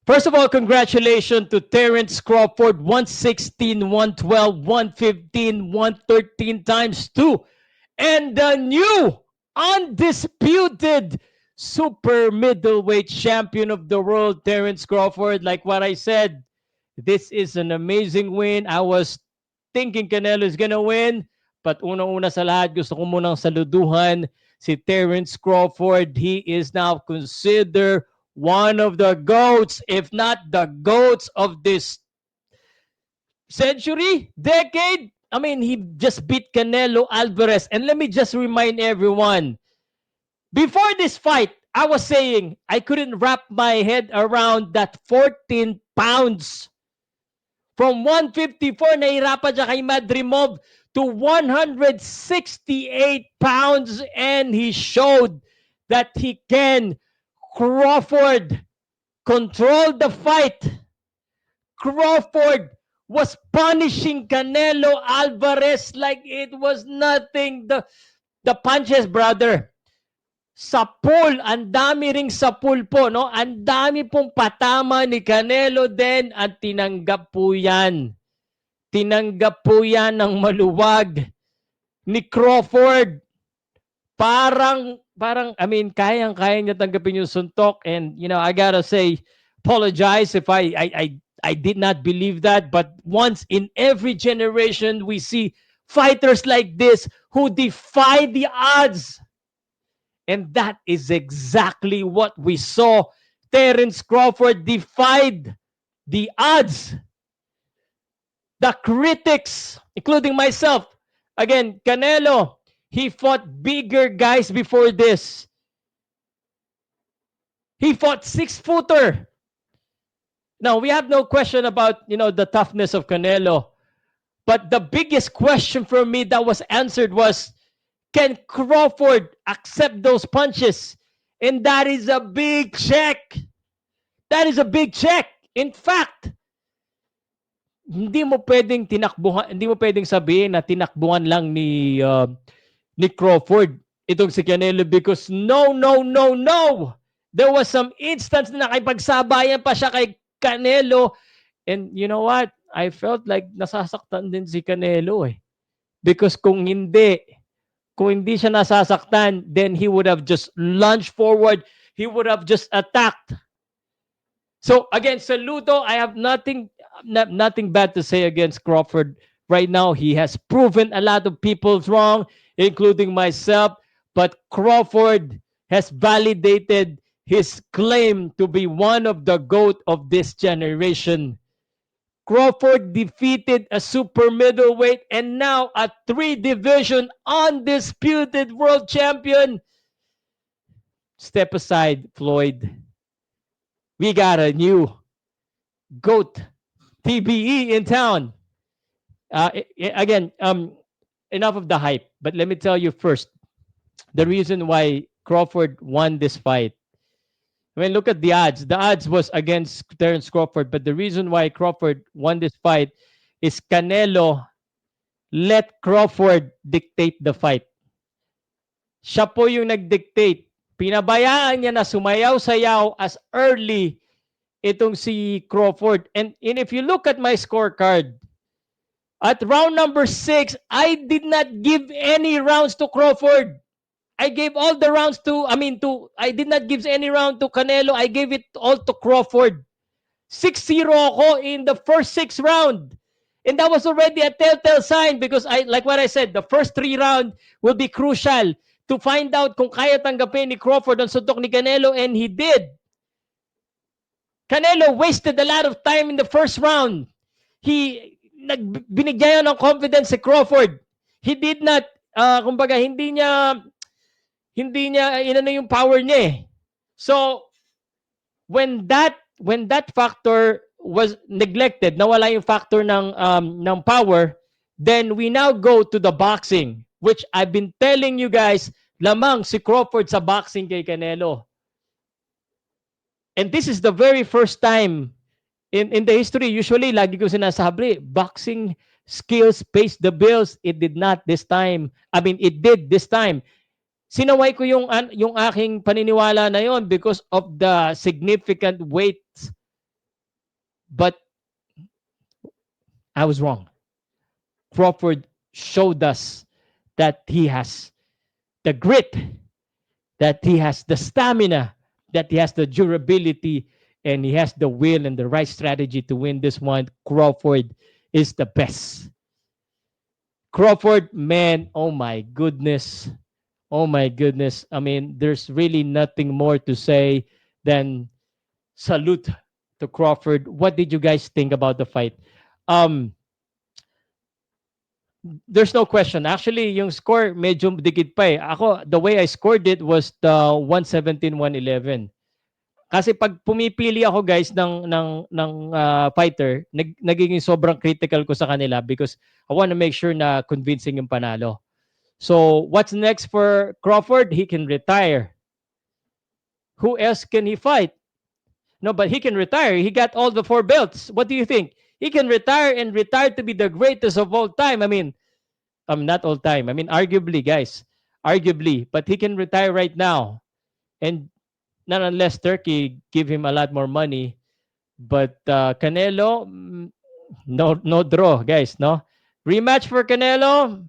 First of all, congratulations to Terence Crawford, 116, 112, 115, 113 times 2. And the new undisputed super middleweight champion of the world, Terence Crawford. Like what I said, this is an amazing win. I was thinking Canelo is gonna win, but unang-una sa lahat, gusto ko munang saluduhan si Terence Crawford. He is now considered one of the GOATs, if not the GOATs of this century, decade. I mean, he just beat Canelo Alvarez. And let me just remind everyone, before this fight, I was saying I couldn't wrap my head around that 14 pounds. From 154, nahirapan siya kay Madrimov to 168 pounds, and he showed that he can. Crawford controlled the fight. Crawford was punishing Canelo Alvarez like it was nothing. The punches, brother. Sa pool, ang dami ring sa pool po, no? Ang dami pong patama ni Canelo din at tinanggap po yan. Tinanggap po yan ng maluwag ni Crawford. I mean, kayang-kaya niya tanggapin yung suntok. And, I gotta say, apologize if I did not believe that. But once in every generation, we see fighters like this who defy the odds. And that is exactly what we saw. Terence Crawford defied the odds. The critics, including myself. Again, Canelo, he fought bigger guys before this. He fought 6-footer. Now, we have no question about, the toughness of Canelo. But the biggest question for me that was answered was, can Crawford accept those punches? And that is a big check. That is a big check. In fact, hindi mo pwedeng sabihin na tinakbuhan lang ni Crawford itong si Canelo, because no. There was some instance na nakipagsabayan pa siya kay Canelo, and you know what? I felt like nasasaktan din si Canelo Because kung hindi siya nasasaktan, then he would have just lunged forward. He would have just attacked. So again, saludo. I have nothing bad to say against Crawford right now. He has proven a lot of people wrong, including myself. But Crawford has validated his claim to be one of the GOAT of this generation. Crawford defeated a super middleweight and now a 3-division undisputed world champion. Step aside, Floyd. We got a new GOAT TBE in town. Again, enough of the hype. But let me tell you first, the reason why Crawford won this fight. I mean, look at the odds. The odds was against Terence Crawford, but the reason why Crawford won this fight is Canelo let Crawford dictate the fight. Siya po yung nag-dictate. Pinabayaan niya na sumayaw-sayaw as early itong si Crawford. And if you look at my scorecard, at round number 6, I did not give any rounds to Crawford. I gave all the rounds I did not give any round to Canelo. I gave it all to Crawford. 6-0 ako in the first 6 round. And that was already a telltale sign, because like what I said, the first 3 rounds will be crucial to find out kung kaya tanggapin ni Crawford ang suntok ni Canelo, and he did. Canelo wasted a lot of time in the first round. Binigyan ng confidence si Crawford. He did not, kumbaga, hindi niya inano yung power niya So, when that factor was neglected, nawala yung factor ng power, then we now go to the boxing, which I've been telling you guys, lamang si Crawford sa boxing kay Canelo. And this is the very first time in the history. Usually, lagi ko sinasabi, boxing skills pays the bills. It did not this time. It did this time. Sinaway ko yung aking paniniwala na yon because of the significant weight But I was wrong. Crawford showed us that he has the grit, that he has the stamina, that he has the durability, and he has the will and the right strategy to win this one. Crawford is the best. Crawford, man, oh my goodness. Oh my goodness. I mean, there's really nothing more to say than salute to Crawford. What did you guys think about the fight? Um, there's no question. Actually, yung score medyo dikit pa eh. Ako, the way I scored it was the 117-111. Kasi pag pumipili ako guys ng fighter, nagiging sobrang critical ko sa kanila because I want to make sure na convincing yung panalo. So, what's next for Crawford? He can retire. Who else can he fight? No, but he can retire. He got all the 4 belts. What do you think? He can retire and retire to be the greatest of all time. I mean, not all time. I mean, arguably, guys, arguably, but he can retire right now, and not unless Turkey give him a lot more money. But Canelo, no draw, guys. No rematch for Canelo.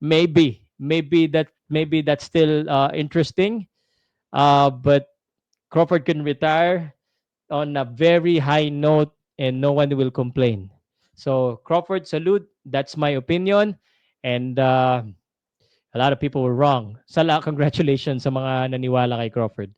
Maybe that's still interesting. But Crawford can retire on a very high note, and no one will complain. So Crawford, salute. That's my opinion, and a lot of people were wrong. Congratulations sa mga naniwala kay Crawford.